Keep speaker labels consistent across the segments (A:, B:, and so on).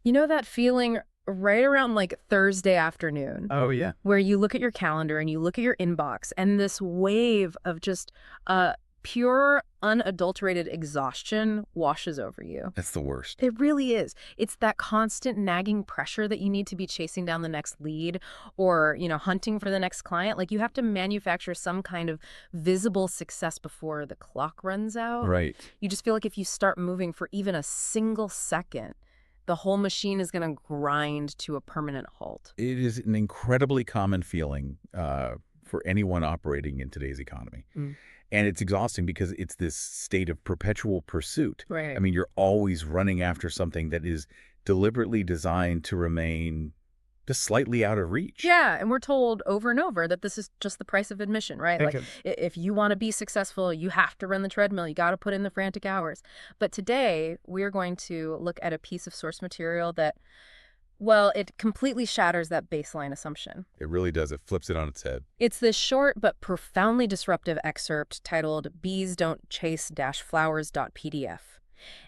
A: You know that feeling right around like Thursday afternoon
B: Oh, yeah.
A: where you look at your calendar and you look at your inbox and this wave of just pure, unadulterated exhaustion washes over you.
B: That's the worst.
A: It really is. It's that constant nagging pressure that you need to be chasing down the next lead or, hunting for the next client. Like you have to manufacture some kind of visible success before the clock runs out.
B: Right.
A: You just feel like if you start moving for even a single second, the whole machine is going to grind to a permanent halt.
B: It is an incredibly common feeling for anyone operating in today's economy.
A: Mm.
B: And it's exhausting because it's this state of perpetual pursuit.
A: Right.
B: I mean, you're always running after something that is deliberately designed to remain just slightly out of reach.
A: Yeah, and we're told over and over that this is just the price of admission, right? Like,
B: Okay.
A: if you want to be successful, you have to run the treadmill. You got to put in the frantic hours. But today, we're going to look at a piece of source material that, well, it completely shatters that baseline assumption.
B: It really does. It flips it on its head.
A: It's this short but profoundly disruptive excerpt titled Bees Don't Chase-Flowers.pdf.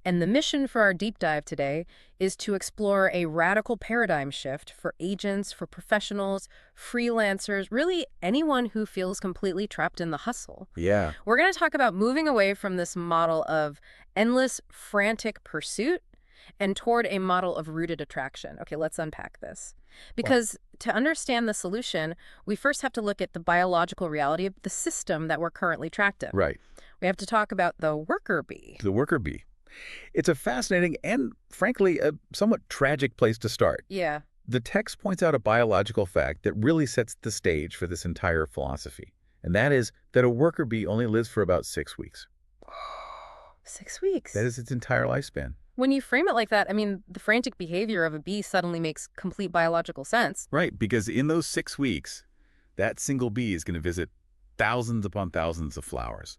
A: And the mission for our deep dive today is to explore a radical paradigm shift for agents, for professionals, freelancers, really anyone who feels completely trapped in the hustle.
B: Yeah.
A: We're going to talk about moving away from this model of endless, frantic pursuit and toward a model of rooted attraction. Okay, let's unpack this. Because to understand the solution, we first have to look at the biological reality of the system that we're currently trapped in.
B: Right.
A: We have to talk about the worker bee.
B: The worker bee. It's a fascinating and, frankly, a somewhat tragic place to start.
A: Yeah.
B: The text points out a biological fact that really sets the stage for this entire philosophy, and that is that a worker bee only lives for about 6 weeks.
A: 6 weeks.
B: That is its entire lifespan.
A: When you frame it like that, I mean, the frantic behavior of a bee suddenly makes complete biological sense.
B: Right, because in those 6 weeks, that single bee is going to visit thousands upon thousands of flowers.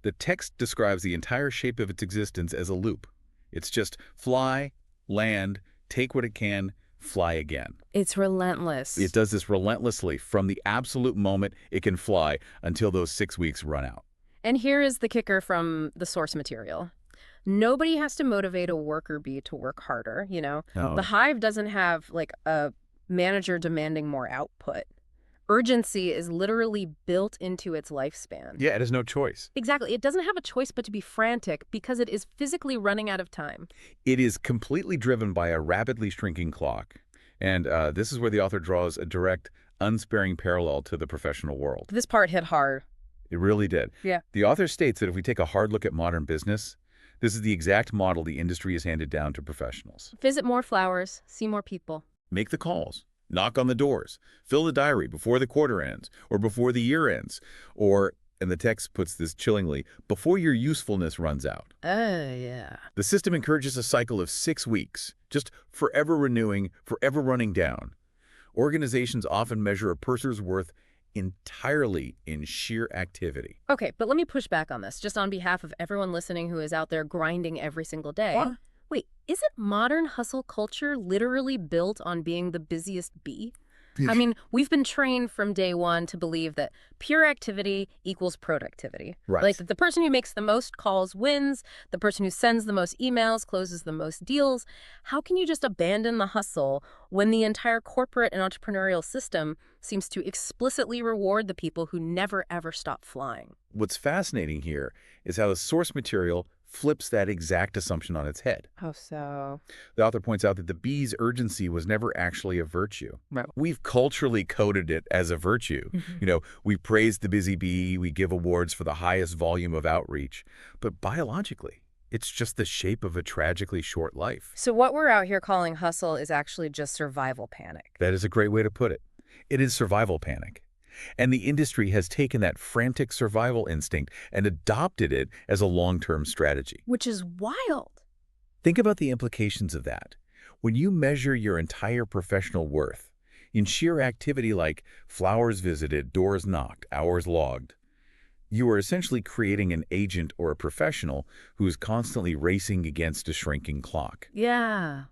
B: The text describes the entire shape of its existence as a loop. It's just fly, land, take what it can, fly again.
A: It's relentless.
B: It does this relentlessly from the absolute moment it can fly until those 6 weeks run out.
A: And here is the kicker from the source material. Nobody has to motivate a worker bee to work harder,
B: No.
A: The hive doesn't have like a manager demanding more output. Urgency is literally built into its lifespan.
B: Yeah, it has no choice.
A: Exactly. It doesn't have a choice but to be frantic because it is physically running out of time.
B: It is completely driven by a rapidly shrinking clock. And this is where the author draws a direct, unsparing parallel to the professional world.
A: This part hit hard.
B: It really did.
A: Yeah.
B: The author states that if we take a hard look at modern business, this is the exact model the industry has handed down to professionals.
A: Visit more flowers, see more people.
B: Make the calls, knock on the doors, fill the diary before the quarter ends or before the year ends, or, and the text puts this chillingly, before your usefulness runs out.
A: Yeah.
B: The system encourages a cycle of 6 weeks, just forever renewing, forever running down. Organizations often measure a purser's worth entirely in sheer activity.
A: Okay, but let me push back on this, just on behalf of everyone listening who is out there grinding every single day.
B: What?
A: Wait, isn't modern hustle culture literally built on being the busiest bee? I mean, we've been trained from day one to believe that pure activity equals productivity.
B: Right.
A: Like that the person who makes the most calls wins, the person who sends the most emails closes the most deals. How can you just abandon the hustle when the entire corporate and entrepreneurial system seems to explicitly reward the people who never ever stop flying?
B: What's fascinating here is how the source material flips that exact assumption on its head.
A: How so?
B: The author points out that the bee's urgency was never actually a virtue.
A: Right.
B: We've culturally coded it as a virtue. We praise the busy bee, we give awards for the highest volume of outreach. But biologically, it's just the shape of a tragically short life.
A: So what we're out here calling hustle is actually just survival panic.
B: That is a great way to put it. It is survival panic. And the industry has taken that frantic survival instinct and adopted it as a long-term strategy.
A: Which is wild.
B: Think about the implications of that. When you measure your entire professional worth in sheer activity like flowers visited, doors knocked, hours logged, you are essentially creating an agent or a professional who is constantly racing against a shrinking clock.
A: Yeah.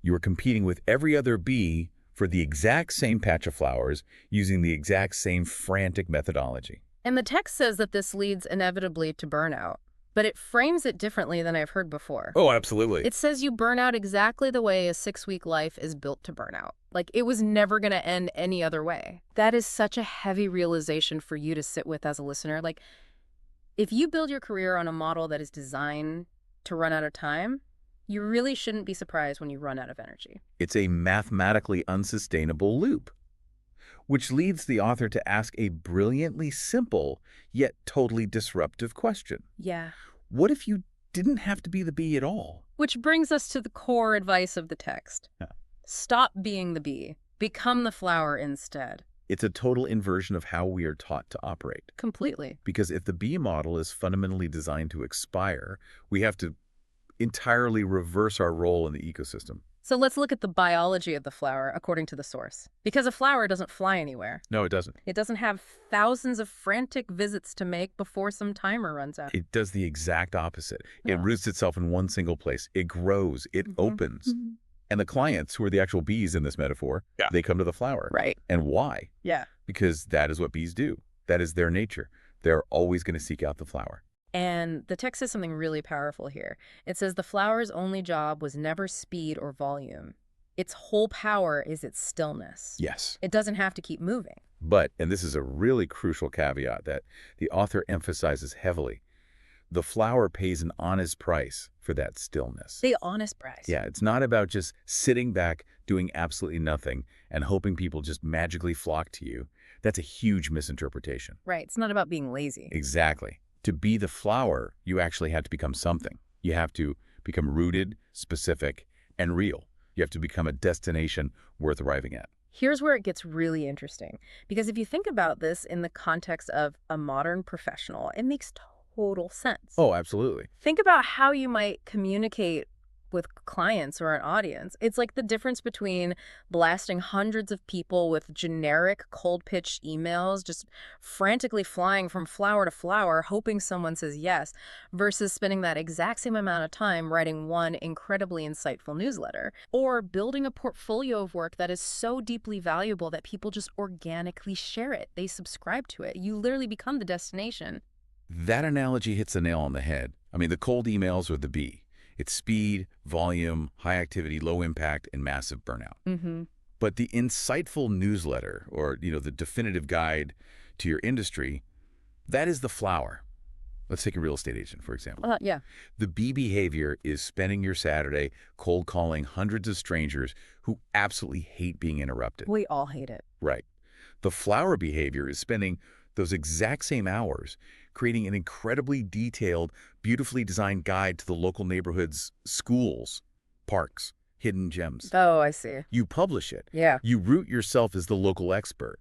B: You are competing with every other bee for the exact same patch of flowers using the exact same frantic methodology.
A: And the text says that this leads inevitably to burnout. But it frames it differently than I've heard before.
B: Oh, absolutely.
A: It says you burn out exactly the way a 6-week life is built to burn out. Like, it was never going to end any other way. That is such a heavy realization for you to sit with as a listener. Like, if you build your career on a model that is designed to run out of time, you really shouldn't be surprised when you run out of energy.
B: It's a mathematically unsustainable loop, which leads the author to ask a brilliantly simple yet totally disruptive question.
A: Yeah.
B: What if you didn't have to be the bee at all?
A: Which brings us to the core advice of the text.
B: Yeah.
A: Stop being the bee. Become the flower instead.
B: It's a total inversion of how we are taught to operate.
A: Completely.
B: Because if the bee model is fundamentally designed to expire, we have to entirely reverse our role in the ecosystem.
A: So let's look at the biology of the flower according to the source. Because a flower doesn't fly anywhere.
B: No, it doesn't.
A: It doesn't have thousands of frantic visits to make before some timer runs out.
B: It does the exact opposite. It
A: Oh.
B: roots itself in one single place. It grows. It opens. And the clients, who are the actual bees in this metaphor, they come to the flower.
A: Right.
B: And why?
A: Yeah.
B: Because that is what bees do. That is their nature. They're always going to seek out the flower.
A: And the text says something really powerful here. It says the flower's only job was never speed or volume. Its whole power is its stillness.
B: Yes.
A: It doesn't have to keep moving.
B: But, and this is a really crucial caveat that the author emphasizes heavily, the flower pays an honest price for that stillness.
A: The honest price.
B: Yeah, it's not about just sitting back, doing absolutely nothing, and hoping people just magically flock to you. That's a huge misinterpretation.
A: Right. It's not about being lazy.
B: Exactly. To be the flower, you actually have to become something. You have to become rooted, specific, and real. You have to become a destination worth arriving at.
A: Here's where it gets really interesting. Because if you think about this in the context of a modern professional, it makes total sense.
B: Oh, absolutely.
A: Think about how you might communicate with clients or an audience. It's like the difference between blasting hundreds of people with generic cold pitch emails, just frantically flying from flower to flower, hoping someone says yes, versus spending that exact same amount of time writing one incredibly insightful newsletter, or building a portfolio of work that is so deeply valuable that people just organically share it. They subscribe to it. You literally become the destination.
B: That analogy hits the nail on the head. I mean, the cold emails are the bee. It's speed, volume, high activity, low impact, and massive burnout. But the insightful newsletter, or the definitive guide to your industry, that is the flower. Let's take a real estate agent, for example.
A: Yeah.
B: The bee behavior is spending your Saturday cold calling hundreds of strangers who absolutely hate being interrupted.
A: We all hate it.
B: Right. The flower behavior is spending those exact same hours creating an incredibly detailed, beautifully designed guide to the local neighborhood's schools, parks, hidden gems.
A: Oh, I see.
B: You publish it.
A: Yeah.
B: You root yourself as the local expert.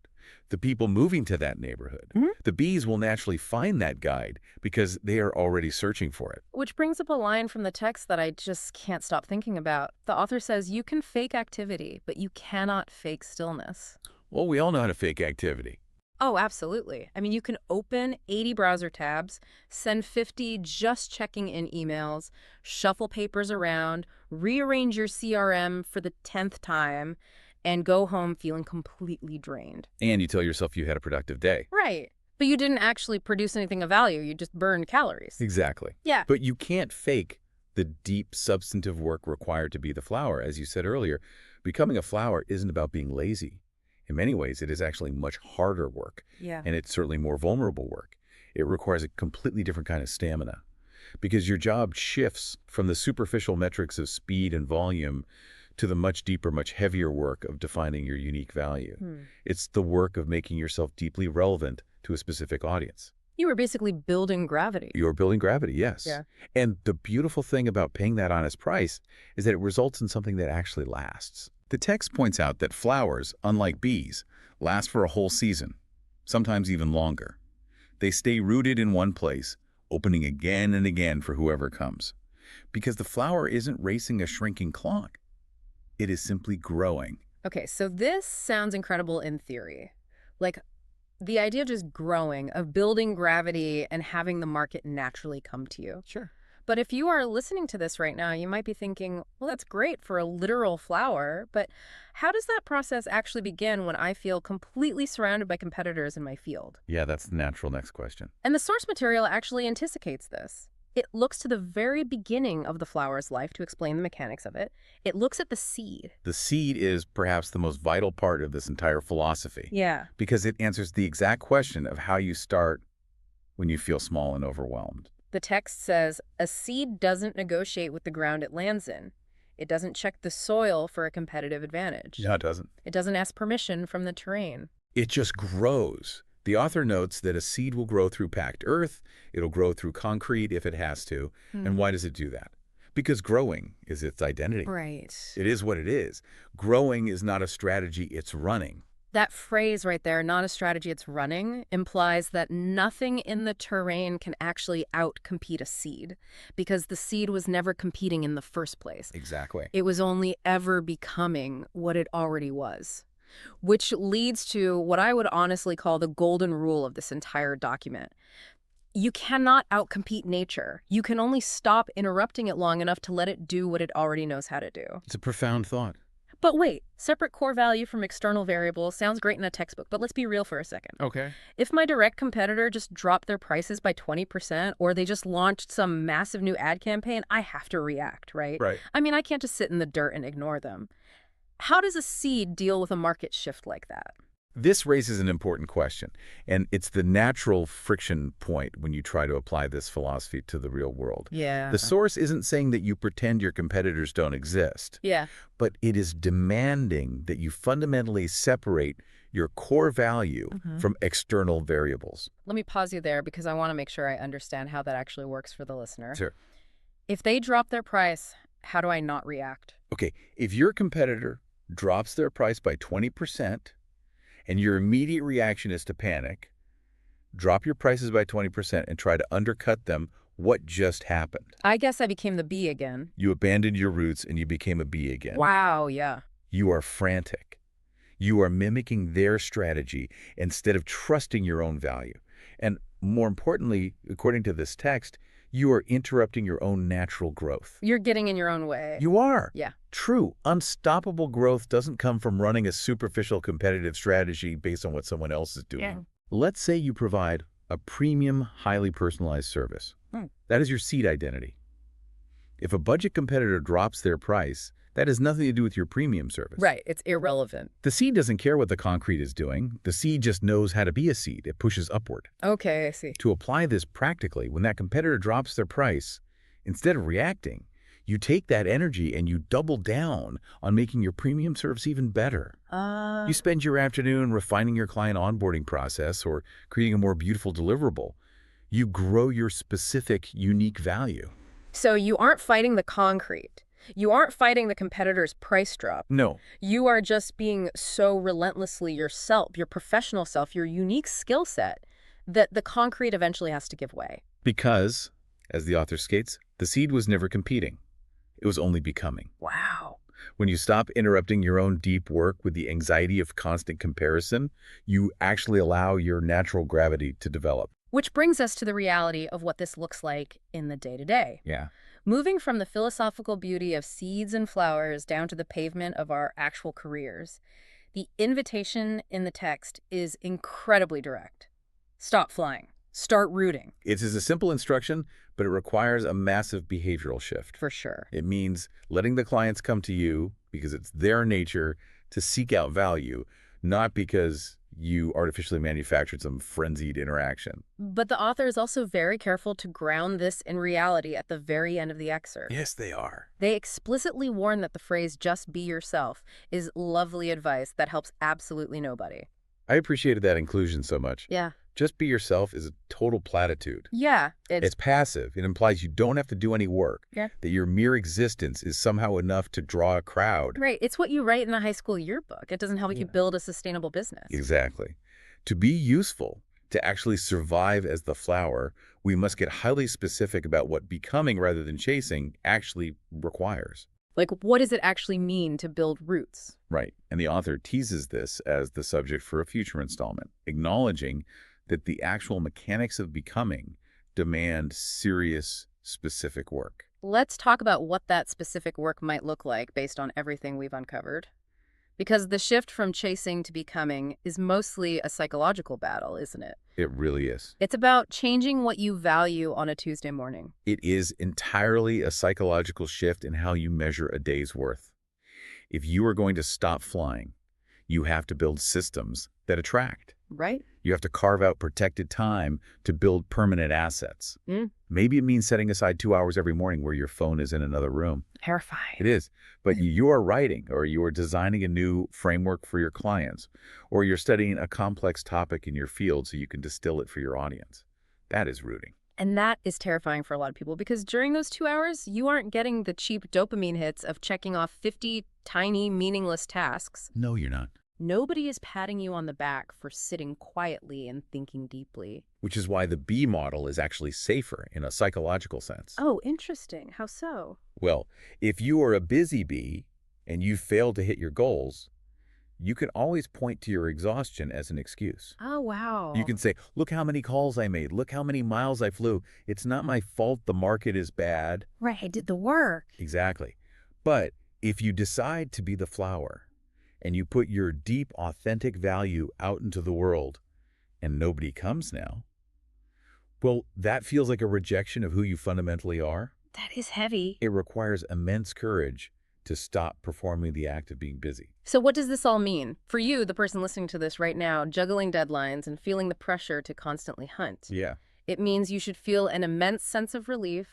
B: The people moving to that neighborhood, the bees will naturally find that guide because they are already searching for it.
A: Which brings up a line from the text that I just can't stop thinking about. The author says you can fake activity, but you cannot fake stillness.
B: Well, we all know how to fake activity.
A: Oh, absolutely. I mean, you can open 80 browser tabs, send 50 just checking in emails, shuffle papers around, rearrange your CRM for the 10th time, and go home feeling completely drained.
B: And you tell yourself you had a productive day.
A: Right. But you didn't actually produce anything of value. You just burned calories.
B: Exactly.
A: Yeah.
B: But you can't fake the deep substantive work required to be the flower. As you said earlier, becoming a flower isn't about being lazy. In many ways, it is actually much harder work.
A: Yeah.
B: And it's certainly more vulnerable work. It requires a completely different kind of stamina because your job shifts from the superficial metrics of speed and volume to the much deeper, much heavier work of defining your unique value. It's the work of making yourself deeply relevant to a specific audience.
A: You were basically building gravity.
B: You're building gravity, yes.
A: Yeah.
B: And the beautiful thing about paying that honest price is that it results in something that actually lasts. The text points out that flowers, unlike bees, last for a whole season, sometimes even longer. They stay rooted in one place, opening again and again for whoever comes. Because the flower isn't racing a shrinking clock. It is simply growing.
A: Okay, so this sounds incredible in theory. Like, the idea of just growing, of building gravity and having the market naturally come to you.
B: Sure.
A: But if you are listening to this right now, you might be thinking, well, that's great for a literal flower, but how does that process actually begin when I feel completely surrounded by competitors in my field?
B: Yeah, that's the natural next question.
A: And the source material actually anticipates this. It looks to the very beginning of the flower's life to explain the mechanics of it. It looks at the seed.
B: The seed is perhaps the most vital part of this entire philosophy
A: Yeah.
B: because it answers the exact question of how you start when you feel small and overwhelmed.
A: The text says, a seed doesn't negotiate with the ground it lands in. It doesn't check the soil for a competitive advantage.
B: No, it doesn't.
A: It doesn't ask permission from the terrain.
B: It just grows. The author notes that a seed will grow through packed earth, it'll grow through concrete if it has to. And why does it do that? Because growing is its identity.
A: Right.
B: It is what it is. Growing is not a strategy, it's running.
A: That phrase right there, not a strategy, it's running, implies that nothing in the terrain can actually outcompete a seed, because the seed was never competing in the first place.
B: Exactly.
A: It was only ever becoming what it already was. Which leads to what I would honestly call the golden rule of this entire document. You cannot outcompete nature. You can only stop interrupting it long enough to let it do what it already knows how to do.
B: It's a profound thought.
A: But wait, separate core value from external variables sounds great in a textbook, but let's be real for a second.
B: Okay.
A: If my direct competitor just dropped their prices by 20% or they just launched some massive new ad campaign, I have to react, right?
B: Right.
A: I mean, I can't just sit in the dirt and ignore them. How does a seed deal with a market shift like that?
B: This raises an important question, and it's the natural friction point when you try to apply this philosophy to the real world.
A: Yeah.
B: The source isn't saying that you pretend your competitors don't exist,
A: Yeah.
B: but it is demanding that you fundamentally separate your core value from external variables.
A: Let me pause you there because I want to make sure I understand how that actually works for the listener.
B: Sure.
A: If they drop their price, how do I not react?
B: Okay, if your competitor drops their price by 20%, and your immediate reaction is to panic, drop your prices by 20% and try to undercut them, what just happened?
A: I guess I became the bee again.
B: You abandoned your roots and you became a bee again.
A: Wow, yeah.
B: You are frantic. You are mimicking their strategy instead of trusting your own value. And more importantly, according to this text, you are interrupting your own natural growth.
A: You're getting in your own way.
B: You are.
A: Yeah.
B: True. Unstoppable growth doesn't come from running a superficial competitive strategy based on what someone else is doing.
A: Yeah.
B: Let's say you provide a premium, highly personalized service. That is your seed identity. If a budget competitor drops their price, that has nothing to do with your premium service.
A: Right. It's irrelevant.
B: The seed doesn't care what the concrete is doing. The seed just knows how to be a seed. It pushes upward.
A: Okay, I see.
B: To apply this practically, when that competitor drops their price, instead of reacting, you take that energy and you double down on making your premium service even better. You spend your afternoon refining your client onboarding process or creating a more beautiful deliverable. You grow your specific, unique value.
A: So you aren't fighting the concrete. You aren't fighting the competitor's price drop.
B: No.
A: You are just being so relentlessly yourself, your professional self, your unique skill set, that the concrete eventually has to give way.
B: Because, as the author skates, the seed was never competing. It was only becoming.
A: Wow.
B: When you stop interrupting your own deep work with the anxiety of constant comparison, you actually allow your natural gravity to develop.
A: Which brings us to the reality of what this looks like in the day-to-day.
B: Yeah.
A: Moving from the philosophical beauty of seeds and flowers down to the pavement of our actual careers, the invitation in the text is incredibly direct. Stop flying. Start rooting.
B: It is a simple instruction, but it requires a massive behavioral shift.
A: For sure.
B: It means letting the clients come to you because it's their nature to seek out value, not because you artificially manufactured some frenzied interaction.
A: But the author is also very careful to ground this in reality at the very end of the excerpt.
B: Yes, they are.
A: They explicitly warn that the phrase, just be yourself, is lovely advice that helps absolutely nobody.
B: I appreciated that inclusion so much.
A: Yeah.
B: Just be yourself is a total platitude.
A: Yeah.
B: It's passive. It implies you don't have to do any work.
A: Yeah.
B: That your mere existence is somehow enough to draw a crowd.
A: Right. It's what you write in a high school yearbook. It doesn't help you build a sustainable business.
B: Exactly. To be useful, to actually survive as the flower, we must get highly specific about what becoming rather than chasing actually requires.
A: Like, what does it actually mean to build roots?
B: Right. And the author teases this as the subject for a future installment, acknowledging that the actual mechanics of becoming demand serious, specific work.
A: Let's talk about what that specific work might look like based on everything we've uncovered. Because the shift from chasing to becoming is mostly a psychological battle, isn't it?
B: It really is.
A: It's about changing what you value on a Tuesday morning.
B: It is entirely a psychological shift in how you measure a day's worth. If you are going to stop flying, you have to build systems that attract.
A: Right?
B: You have to carve out protected time to build permanent assets.
A: Mm.
B: Maybe it means setting aside 2 hours every morning where your phone is in another room.
A: Terrifying.
B: It is. But you are writing, or you are designing a new framework for your clients, or you're studying a complex topic in your field so you can distill it for your audience. That is rooting.
A: And that is terrifying for a lot of people because during those 2 hours, you aren't getting the cheap dopamine hits of checking off 50 tiny, meaningless tasks.
B: No, you're not.
A: Nobody is patting you on the back for sitting quietly and thinking deeply.
B: Which is why the B model is actually safer in a psychological sense.
A: Oh, interesting. How so?
B: Well, if you are a busy bee and you fail to hit your goals, you can always point to your exhaustion as an excuse.
A: Oh, wow.
B: You can say, look how many calls I made. Look how many miles I flew. It's not my fault the market is bad.
A: Right, I did the work.
B: Exactly. But if you decide to be the flower and you put your deep, authentic value out into the world and nobody comes now, well, that feels like a rejection of who you fundamentally are.
A: That is heavy.
B: It requires immense courage to stop performing the act of being busy.
A: So what does this all mean? For you, the person listening to this right now, juggling deadlines and feeling the pressure to constantly hunt.
B: Yeah.
A: It means you should feel an immense sense of relief,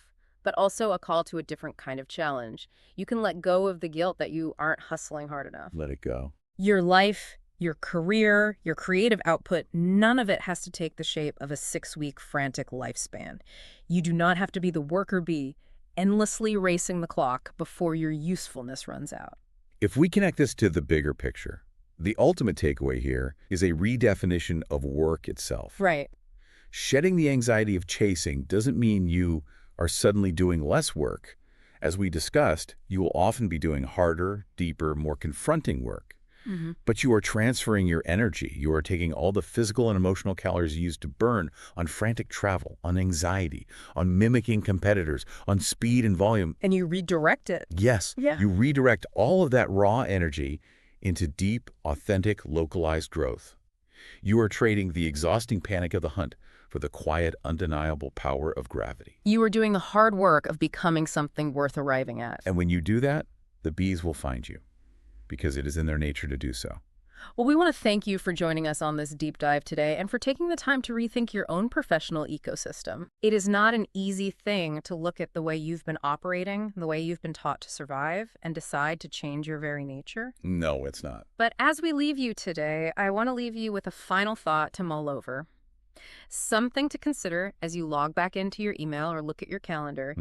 A: but also a call to a different kind of challenge. You can let go of the guilt that you aren't hustling hard enough.
B: Let it go.
A: Your life, your career, your creative output, none of it has to take the shape of a 6-week frantic lifespan. You do not have to be the worker bee, endlessly racing the clock before your usefulness runs out.
B: If we connect this to the bigger picture, the ultimate takeaway here is a redefinition of work itself.
A: Right.
B: Shedding the anxiety of chasing doesn't mean you are suddenly doing less work. As we discussed, you will often be doing harder, deeper, more confronting work. But you are transferring your energy. You are taking all the physical and emotional calories you used to burn on frantic travel, on anxiety, on mimicking competitors, on speed and volume.
A: And you redirect it.
B: Yes,
A: Yeah.
B: you redirect all of that raw energy into deep, authentic, localized growth. You are trading the exhausting panic of the hunt for the quiet, undeniable power of gravity.
A: You are doing the hard work of becoming something worth arriving at.
B: And when you do that, the bees will find you, because it is in their nature to do so.
A: Well, we want to thank you for joining us on this deep dive today and for taking the time to rethink your own professional ecosystem. It is not an easy thing to look at the way you've been operating, the way you've been taught to survive, and decide to change your very nature.
B: No, it's not.
A: But as we leave you today, I want to leave you with a final thought to mull over. Something to consider as you log back into your email or look at your calendar.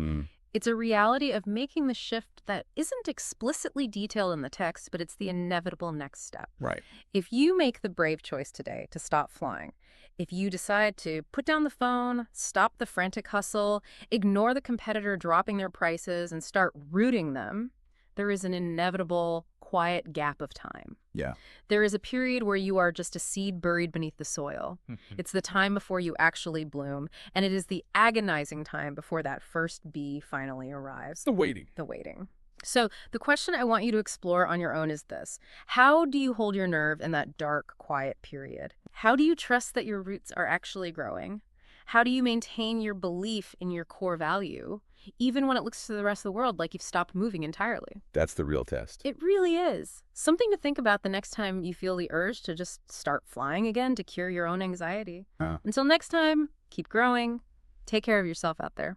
A: It's a reality of making the shift that isn't explicitly detailed in the text, but it's the inevitable next step.
B: Right.
A: If you make the brave choice today to stop flying, if you decide to put down the phone, stop the frantic hustle, ignore the competitor dropping their prices, and start rooting them, there is an inevitable quiet gap of time.
B: Yeah.
A: There is a period where you are just a seed buried beneath the soil. It's the time before you actually bloom, and it is the agonizing time before that first bee finally arrives.
B: The waiting.
A: The waiting. So the question I want you to explore on your own is this. How do you hold your nerve in that dark, quiet period? How do you trust that your roots are actually growing? How do you maintain your belief in your core value, even when it looks to the rest of the world like you've stopped moving entirely?
B: That's the real test.
A: It really is. Something to think about the next time you feel the urge to just start flying again to cure your own anxiety. Until next time, keep growing. Take care of yourself out there.